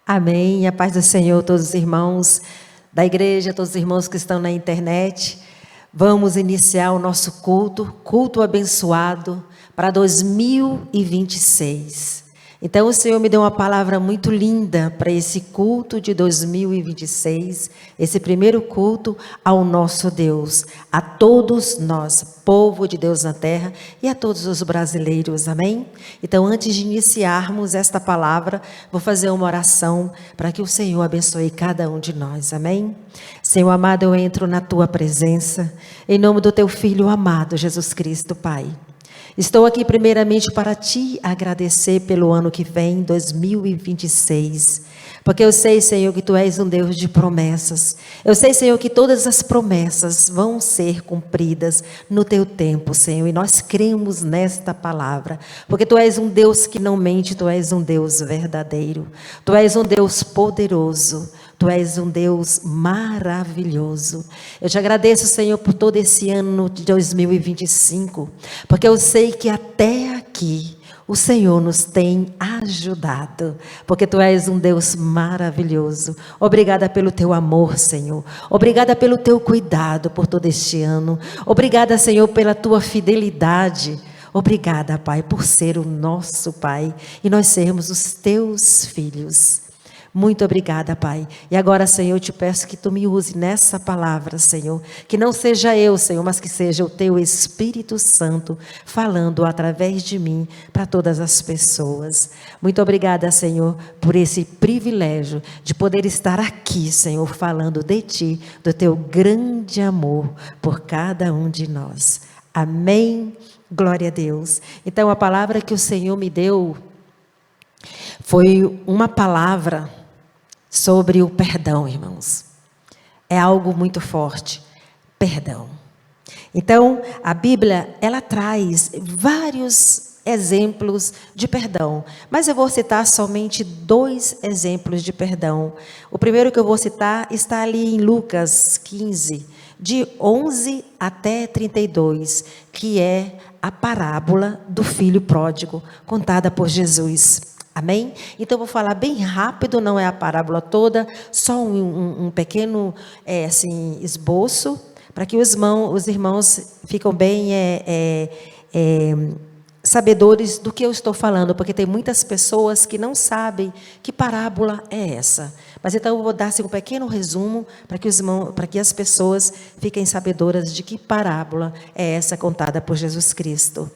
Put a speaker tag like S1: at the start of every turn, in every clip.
S1: Amém. E a paz do Senhor, todos os irmãos da igreja, todos os irmãos que estão na internet. Vamos iniciar o nosso culto abençoado para 2026. Então o Senhor me deu uma palavra muito linda para esse culto de 2026, esse primeiro culto ao nosso Deus, a todos nós, povo de Deus na terra e a todos os brasileiros, amém? Então antes de iniciarmos esta palavra, vou fazer uma oração para que o Senhor abençoe cada um de nós, amém? Senhor amado, eu entro na tua presença, em nome do teu Filho amado, Jesus Cristo, Pai. Estou aqui primeiramente para te agradecer pelo ano que vem, 2026, porque eu sei, Senhor, que tu és um Deus de promessas. Eu sei, Senhor, que todas as promessas vão ser cumpridas no teu tempo, Senhor, e nós cremos nesta palavra, porque tu és um Deus que não mente, tu és um Deus verdadeiro, tu és um Deus poderoso. Tu és um Deus maravilhoso. Eu te agradeço, Senhor, por todo esse ano de 2025, porque eu sei que até aqui o Senhor nos tem ajudado, porque tu és um Deus maravilhoso. Obrigada pelo teu amor, Senhor. Obrigada pelo teu cuidado por todo este ano. Obrigada, Senhor, pela tua fidelidade. Obrigada, Pai, por ser o nosso Pai e nós sermos os teus filhos. Muito obrigada, Pai. E agora, Senhor, eu te peço que tu me use nessa palavra, Senhor. Que não seja eu, Senhor, mas que seja o teu Espírito Santo falando através de mim para todas as pessoas. Muito obrigada, Senhor, por esse privilégio de poder estar aqui, Senhor, falando de ti, do teu grande amor por cada um de nós. Amém. Glória a Deus. Então, a palavra que o Senhor me deu foi uma palavra sobre o perdão, irmãos. É algo muito forte. Perdão. Então, a Bíblia, ela traz vários exemplos de perdão. Mas eu vou citar somente 2 exemplos de perdão. O primeiro que eu vou citar está ali em Lucas 15, de 11 até 32, que é a parábola do filho pródigo, contada por Jesus. Amém? Então, eu vou falar bem rápido, não é a parábola toda, só um pequeno esboço, para que os irmãos ficam bem sabedores do que eu estou falando, porque tem muitas pessoas que não sabem que parábola é essa. Mas então eu vou dar um pequeno resumo para que as pessoas fiquem sabedoras de que parábola é essa contada por Jesus Cristo.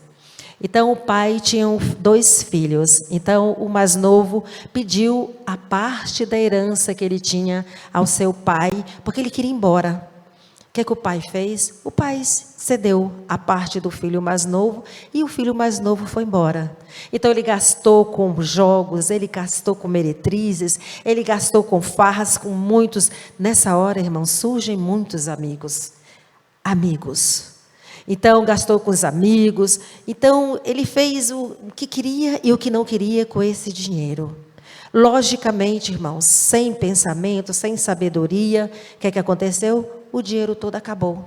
S1: Então o pai tinha 2 filhos, então o mais novo pediu a parte da herança que ele tinha ao seu pai, porque ele queria ir embora. O que o pai fez? O pai cedeu a parte do filho mais novo e o filho mais novo foi embora. Então ele gastou com jogos, ele gastou com meretrizes, ele gastou com farras, com muitos. Nessa hora, irmãos, surgem muitos amigos. Então, gastou com os amigos. Então, ele fez o que queria e o que não queria com esse dinheiro. Logicamente, irmãos, sem pensamento, sem sabedoria, o que aconteceu? O dinheiro todo acabou.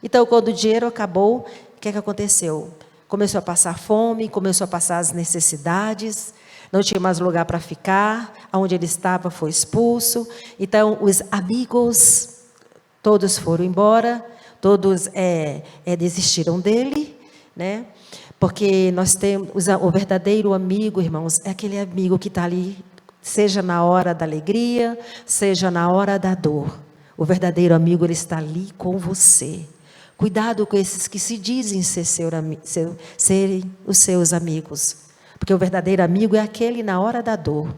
S1: Então, quando o dinheiro acabou, o que aconteceu? Começou a passar fome, começou a passar as necessidades. não tinha mais lugar para ficar, onde ele estava foi expulso. Então os amigos todos foram embora, todos desistiram dele, né? Porque nós temos o verdadeiro amigo, irmãos, é aquele amigo que está ali, seja na hora da alegria, seja na hora da dor. O verdadeiro amigo, ele está ali com você. Cuidado com esses que se dizem serem os seus amigos. Porque o verdadeiro amigo é aquele na hora da dor.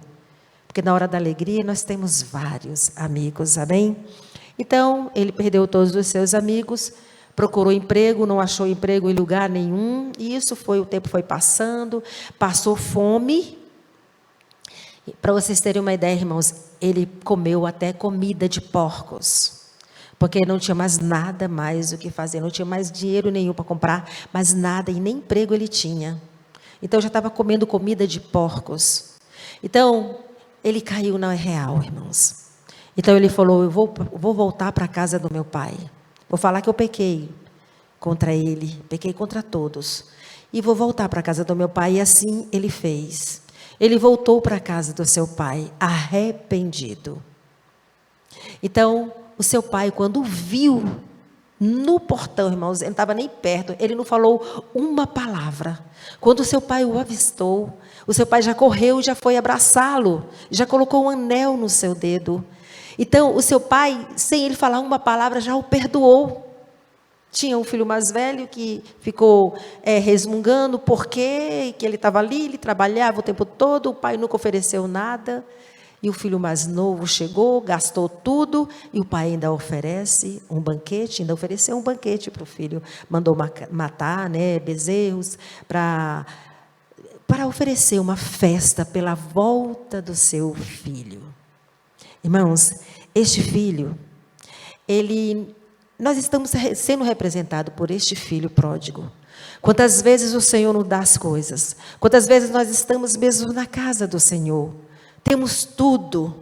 S1: Porque na hora da alegria nós temos vários amigos, amém? Então, ele perdeu todos os seus amigos, procurou emprego, não achou emprego em lugar nenhum. E o tempo foi passando, passou fome. Para vocês terem uma ideia, irmãos, ele comeu até comida de porcos, porque não tinha mais nada mais o que fazer, não tinha mais dinheiro nenhum para comprar, mais nada, e nem emprego ele tinha. Então, já estava comendo comida de porcos. Então, ele caiu na real, irmãos. Então, ele falou, eu vou voltar para a casa do meu pai. Vou falar que eu pequei contra ele, pequei contra todos. E vou voltar para a casa do meu pai, e assim ele fez. Ele voltou para a casa do seu pai, arrependido. Então, o seu pai, quando viu no portão, irmãos, ele não estava nem perto, ele não falou uma palavra. Quando o seu pai o avistou, o seu pai já correu, já foi abraçá-lo, já colocou um anel no seu dedo. Então, o seu pai, sem ele falar uma palavra, já o perdoou. Tinha um filho mais velho que ficou resmungando porque que ele estava ali, ele trabalhava o tempo todo, o pai nunca ofereceu nada. E o filho mais novo chegou, gastou tudo, e o pai ainda oferece um banquete, ainda ofereceu um banquete para o filho. Mandou matar, né, bezerros, para oferecer uma festa pela volta do seu filho. Irmãos, este filho, nós estamos sendo representados por este filho pródigo. Quantas vezes o Senhor nos dá as coisas, quantas vezes nós estamos mesmo na casa do Senhor, temos tudo,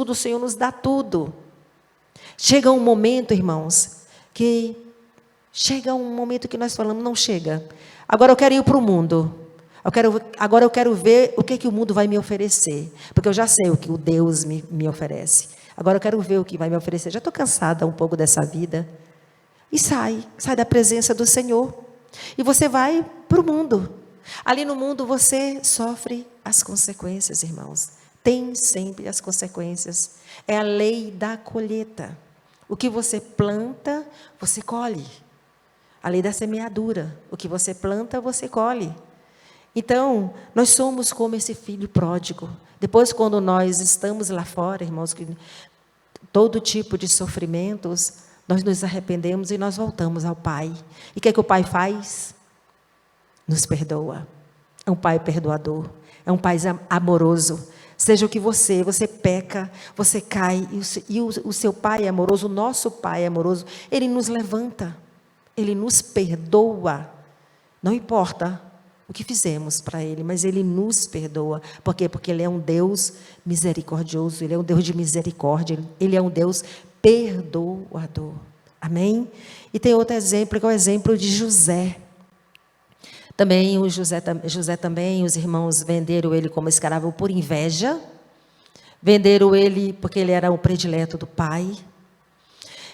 S1: o Senhor nos dá tudo. Chega um momento, irmãos, que nós falamos, não chega, agora eu quero ir para o mundo, agora eu quero ver o que o mundo vai me oferecer, porque eu já sei o que o Deus me oferece. Agora eu quero ver o que vai me oferecer. Já estou cansada um pouco dessa vida. E sai da presença do Senhor. E você vai para o mundo. Ali no mundo você sofre as consequências, irmãos. Tem sempre as consequências. É a lei da colheita. O que você planta, você colhe. A lei da semeadura. O que você planta, você colhe. Então, nós somos como esse filho pródigo. Depois, quando nós estamos lá fora, irmãos, que todo tipo de sofrimentos, nós nos arrependemos e nós voltamos ao Pai. E o que é que o Pai faz? Nos perdoa. É um Pai perdoador. É um Pai amoroso. Seja o que você peca, você cai, e o seu Pai é amoroso, o nosso Pai é amoroso, Ele nos levanta, Ele nos perdoa. Não importa o que fizemos para Ele, mas Ele nos perdoa. Por quê? Porque Ele é um Deus misericordioso, Ele é um Deus de misericórdia, Ele é um Deus perdoador. Amém? E tem outro exemplo, que é o exemplo de José. Também, José também, os irmãos venderam ele como escravo por inveja, venderam ele porque ele era o predileto do pai.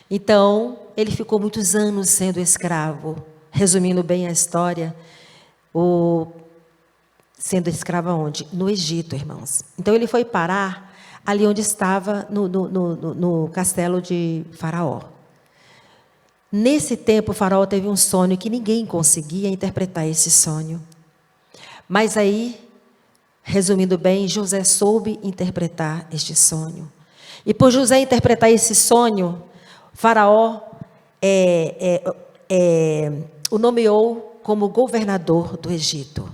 S1: Então, ele ficou muitos anos sendo escravo. Resumindo bem a história, sendo escravo aonde? No Egito, irmãos. Então, ele foi parar ali onde estava, no castelo de Faraó. Nesse tempo, o Faraó teve um sonho que ninguém conseguia interpretar esse sonho. Mas aí, resumindo bem, José soube interpretar este sonho. E por José interpretar esse sonho, Faraó o nomeou como governador do Egito.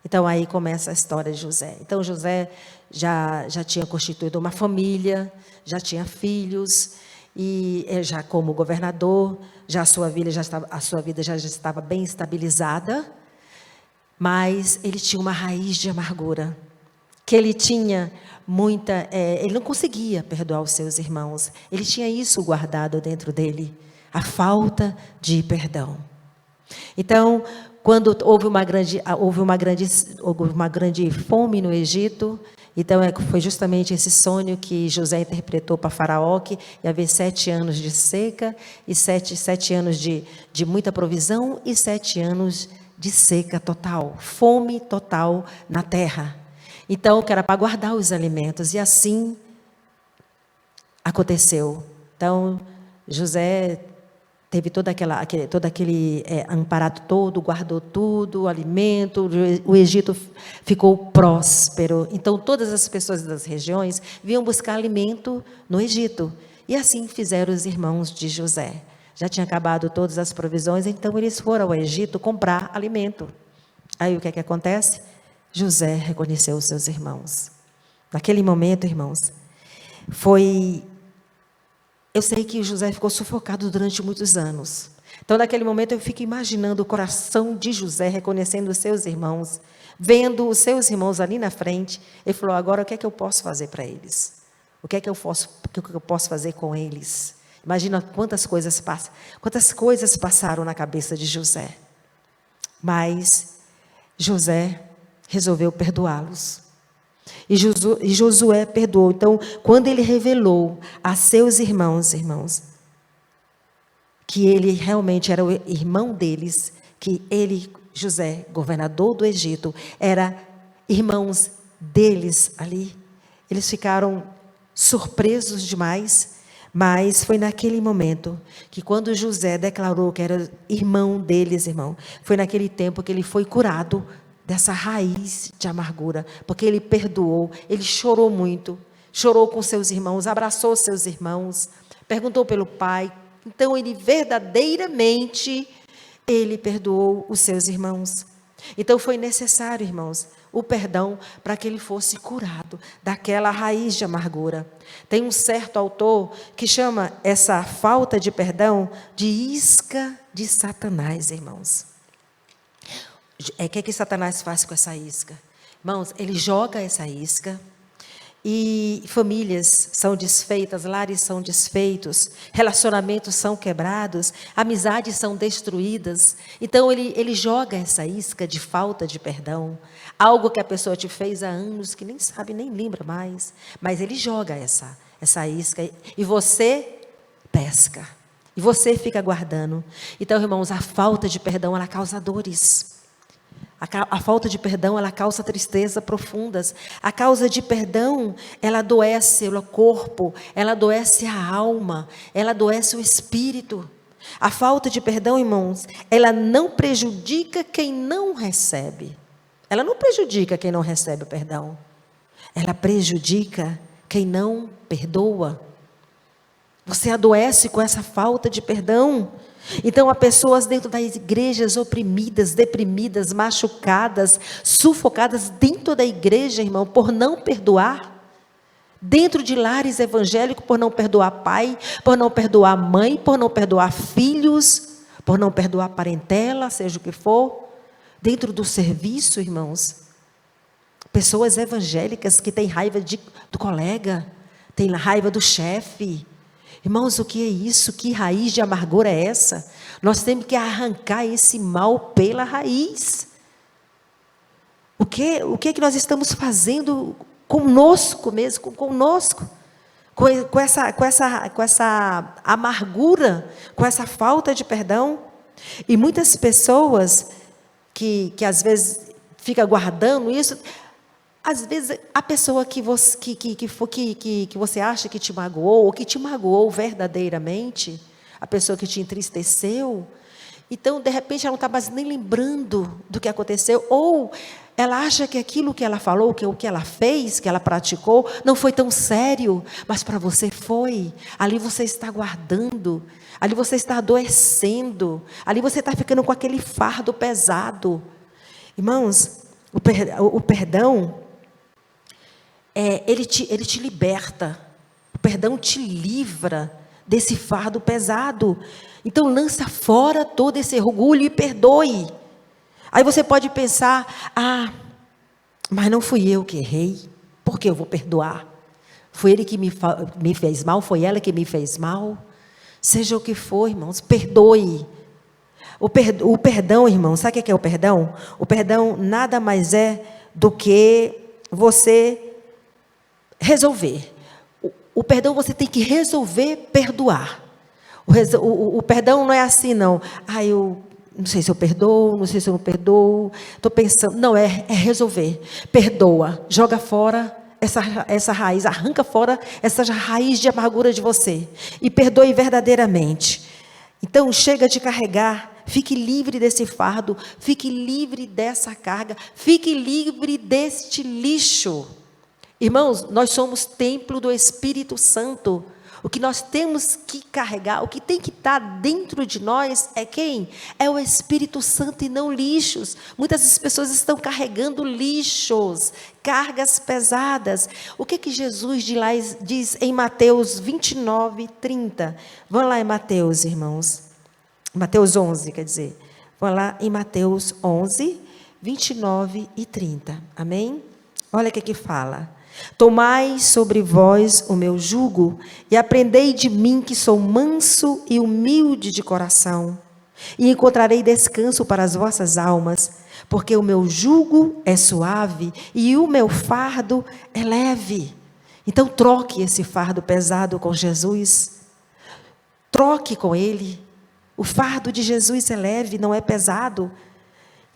S1: Então, aí começa a história de José. Então, José já tinha constituído uma família, já tinha filhos, e já como governador, a sua vida já estava bem estabilizada, mas ele tinha uma raiz de amargura, que ele tinha ele não conseguia perdoar os seus irmãos, ele tinha isso guardado dentro dele, a falta de perdão. Então, quando houve uma grande fome no Egito, então foi justamente esse sonho que José interpretou para Faraó, que ia haver 7 anos de seca, e 7 anos de muita provisão, e 7 anos de seca total, fome total na terra. Então, que era para guardar os alimentos, e assim aconteceu. Então, José teve todo aquele amparato todo, guardou tudo, o alimento, o Egito ficou próspero. Então, todas as pessoas das regiões vinham buscar alimento no Egito. E assim fizeram os irmãos de José. Já tinha acabado todas as provisões, então eles foram ao Egito comprar alimento. Aí o que é que acontece? José reconheceu os seus irmãos. Naquele momento, irmãos, eu sei que José ficou sufocado durante muitos anos. Então, naquele momento, eu fico imaginando o coração de José reconhecendo os seus irmãos, vendo os seus irmãos ali na frente. Ele falou: agora o que é que eu posso fazer para eles? O que é que eu posso fazer com eles? Imagina quantas coisas passaram na cabeça de José. Mas José resolveu perdoá-los. E Josué perdoou. Então, quando ele revelou a seus irmãos, que ele realmente era o irmão deles, que ele, José, governador do Egito, era irmãos deles ali, eles ficaram surpresos demais. Mas foi naquele momento que, quando José declarou que era irmão deles, foi naquele tempo que ele foi curado dessa raiz de amargura, porque ele perdoou, ele chorou muito, chorou com seus irmãos, abraçou seus irmãos, perguntou pelo pai. Então, ele verdadeiramente, ele perdoou os seus irmãos. Então, foi necessário, irmãos, o perdão para que ele fosse curado daquela raiz de amargura. Tem um certo autor que chama essa falta de perdão de isca de Satanás, irmãos. O que Satanás faz com essa isca? Irmãos, ele joga essa isca e famílias são desfeitas, lares são desfeitos, relacionamentos são quebrados, amizades são destruídas. Então, ele joga essa isca de falta de perdão, algo que a pessoa te fez há anos, que nem sabe, nem lembra mais, mas ele joga essa isca e você pesca, e você fica guardando. Então, irmãos, a falta de perdão, ela causa dores. A falta de perdão, ela causa tristeza profundas. A causa de perdão, ela adoece o corpo, ela adoece a alma, ela adoece o espírito. A falta de perdão, irmãos, ela não prejudica quem não recebe. Ela não prejudica quem não recebe o perdão. Ela prejudica quem não perdoa. Você adoece com essa falta de perdão. Então, há pessoas dentro das igrejas oprimidas, deprimidas, machucadas, sufocadas dentro da igreja, irmão, por não perdoar. Dentro de lares evangélicos, por não perdoar pai, por não perdoar mãe, por não perdoar filhos, por não perdoar parentela, seja o que for. Dentro do serviço, irmãos, pessoas evangélicas que têm raiva do colega, têm raiva do chefe. Irmãos, o que é isso? Que raiz de amargura é essa? Nós temos que arrancar esse mal pela raiz. O que é que nós estamos fazendo conosco mesmo, conosco? Com essa amargura, com essa falta de perdão? E muitas pessoas que às vezes ficam guardando isso. Às vezes, a pessoa que você acha que te magoou, ou que te magoou verdadeiramente, a pessoa que te entristeceu, então, de repente, ela não está mais nem lembrando do que aconteceu, ou ela acha que aquilo que ela falou, que o que ela fez, que ela praticou, não foi tão sério, mas para você foi. Ali você está guardando, ali você está adoecendo, ali você está ficando com aquele fardo pesado. Irmãos, o perdão, ele te liberta. O perdão te livra desse fardo pesado. Então, lança fora todo esse orgulho e perdoe. Aí você pode pensar: mas não fui eu que errei, por que eu vou perdoar? Foi ele que me fez mal, foi ela que me fez mal. Seja o que for, irmãos, perdoe. O perdão, irmão, sabe o que é o perdão? O perdão nada mais é do que você resolver. O perdão você tem que resolver perdoar. O perdão não é assim, não. Eu não sei se eu perdoo, não sei se eu não perdoo. Estou pensando. Não, é resolver. Perdoa. Joga fora essa raiz. Arranca fora essa raiz de amargura de você. E perdoe verdadeiramente. Então, chega de carregar. Fique livre desse fardo. Fique livre dessa carga. Fique livre deste lixo. Irmãos, nós somos templo do Espírito Santo. O que nós temos que carregar, o que tem que estar dentro de nós é quem? É o Espírito Santo e não lixos. Muitas pessoas estão carregando lixos, cargas pesadas. O que Jesus diz em Mateus 29, 30? Vamos lá em Mateus, irmãos. Mateus 11, quer dizer. Vamos lá em Mateus 11, 29 e 30. Amém? Olha o que fala. Tomai sobre vós o meu jugo e aprendei de mim que sou manso e humilde de coração, e encontrarei descanso para as vossas almas, porque o meu jugo é suave e o meu fardo é leve. Então troque esse fardo pesado com Jesus, troque com Ele. O fardo de Jesus é leve, não é pesado.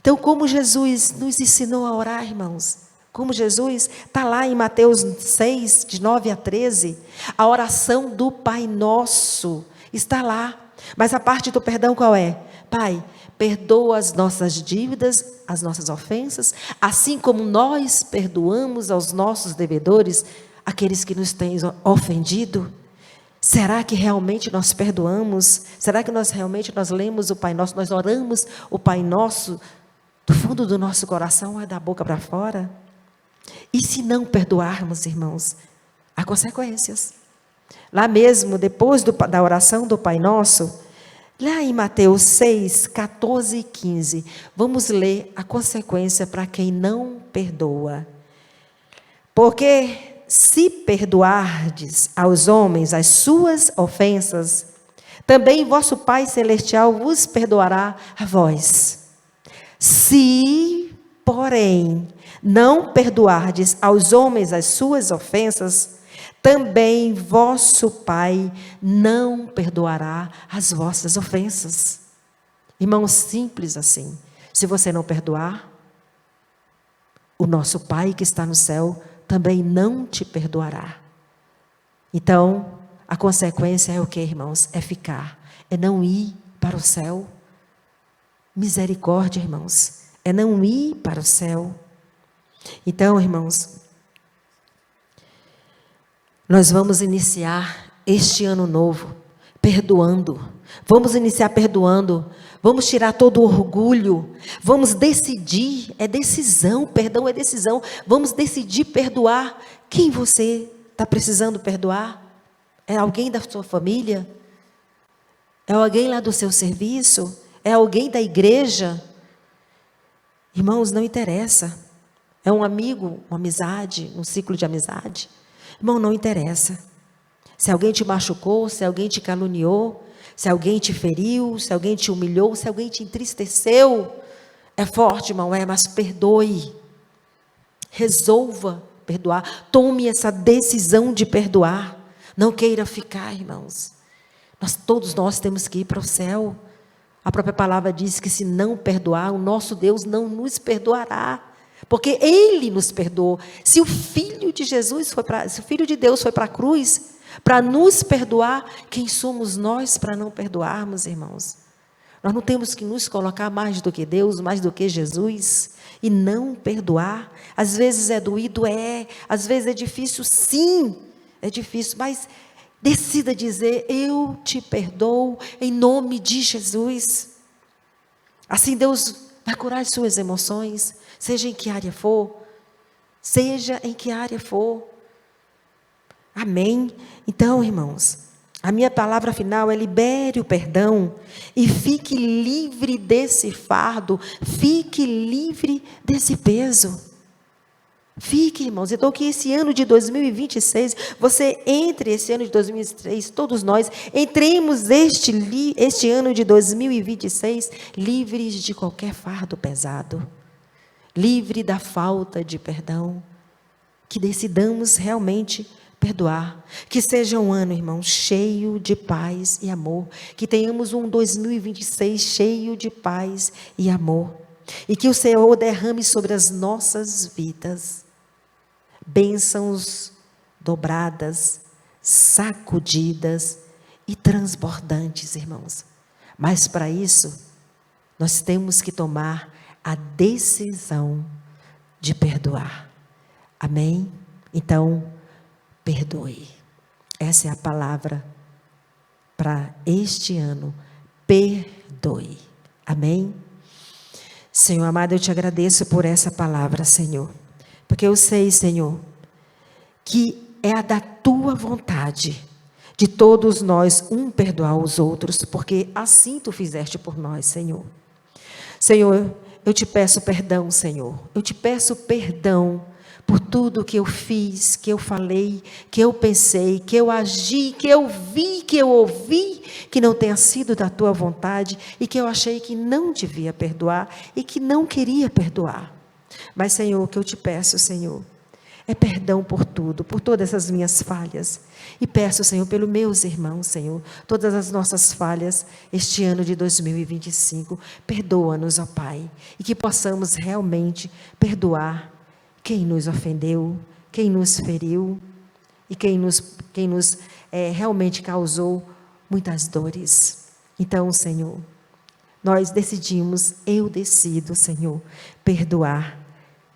S1: Então, como Jesus nos ensinou a orar, irmãos, como Jesus está lá em Mateus 6, de 9 a 13, a oração do Pai Nosso está lá. Mas a parte do perdão qual é? Pai, perdoa as nossas dívidas, as nossas ofensas, assim como nós perdoamos aos nossos devedores, aqueles que nos têm ofendido. Será que realmente nós perdoamos? Será que nós realmente lemos o Pai Nosso, nós oramos o Pai Nosso do fundo do nosso coração, é da boca para fora? E se não perdoarmos, irmãos, há consequências. Lá mesmo, depois da oração do Pai Nosso, lá em Mateus 6, 14 e 15, vamos ler a consequência para quem não perdoa. Porque se perdoardes aos homens as suas ofensas, também vosso Pai Celestial vos perdoará a vós. Se, porém, não perdoardes aos homens as suas ofensas, também vosso Pai não perdoará as vossas ofensas. Irmãos, simples assim. Se você não perdoar, o nosso Pai que está no céu também não te perdoará. Então, a consequência é o que, irmãos? É ficar, é não ir para o céu. Misericórdia, irmãos, é não ir para o céu. Então, irmãos, nós vamos iniciar este ano novo perdoando. Vamos iniciar perdoando. Vamos tirar todo o orgulho. Vamos decidir, é decisão, perdão é decisão. Vamos decidir perdoar. Quem você está precisando perdoar? É alguém da sua família? É alguém lá do seu serviço? É alguém da igreja? Irmãos, não interessa. É um amigo, uma amizade, um ciclo de amizade? Irmão, não interessa. Se alguém te machucou, se alguém te caluniou, se alguém te feriu, se alguém te humilhou, se alguém te entristeceu, é forte, irmão, mas perdoe. Resolva perdoar. Tome essa decisão de perdoar. Não queira ficar, irmãos. Todos nós temos que ir para o céu. A própria palavra diz que se não perdoar, o nosso Deus não nos perdoará. Porque Ele nos perdoou. Se o Filho de Jesus se o Filho de Deus foi para a cruz para nos perdoar, quem somos nós para não perdoarmos, irmãos? Nós não temos que nos colocar mais do que Deus, mais do que Jesus, e não perdoar. Às vezes é doído, às vezes é difícil, sim, é difícil, mas decida dizer: eu te perdoo em nome de Jesus. Assim Deus vai curar as suas emoções, seja em que área for, seja em que área for. Amém? Então, irmãos, a minha palavra final é: libere o perdão e fique livre desse fardo, fique livre desse peso. Fique, irmãos. Então, que esse ano de 2026, você entre esse ano de 2023, todos nós, entremos este ano de 2026 livres de qualquer fardo pesado, livre da falta de perdão, que decidamos realmente perdoar, que seja um ano, irmão, cheio de paz e amor, que tenhamos um 2026 cheio de paz e amor, e que o Senhor derrame sobre as nossas vidas bênçãos dobradas, sacudidas e transbordantes, irmãos. Mas para isso, nós temos que tomar a decisão de perdoar. Amém? Então, perdoe. Essa é a palavra para este ano. Perdoe. Amém? Senhor amado, eu te agradeço por essa palavra, Senhor. Porque eu sei, Senhor, que é a da tua vontade de todos nós, perdoar os outros, porque assim tu fizeste por nós, Senhor. Senhor, eu te peço perdão, Senhor. Eu te peço perdão por tudo que eu fiz, que eu falei, que eu pensei, que eu agi, que eu vi, que eu ouvi, que não tenha sido da tua vontade e que eu achei que não devia perdoar e que não queria perdoar. Mas, Senhor, o que eu te peço, Senhor, é perdão por tudo, por todas as minhas falhas. E peço, Senhor, pelos meus irmãos, Senhor, todas as nossas falhas este ano de 2025. Perdoa-nos, ó Pai, e que possamos realmente perdoar quem nos ofendeu, quem nos feriu e quem nos realmente causou muitas dores. Então, Senhor, nós decidimos, eu decido, Senhor, perdoar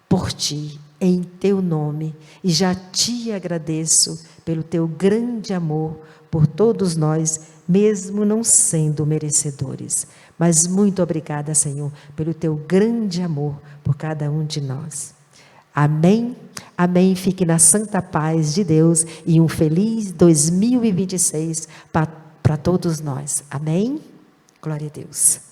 S1: por Ti, em Teu nome, e já Te agradeço pelo Teu grande amor por todos nós, mesmo não sendo merecedores. Mas muito obrigada, Senhor, pelo Teu grande amor por cada um de nós. Amém? Amém. Fique na santa paz de Deus e um feliz 2026 para todos nós. Amém? Glória a Deus.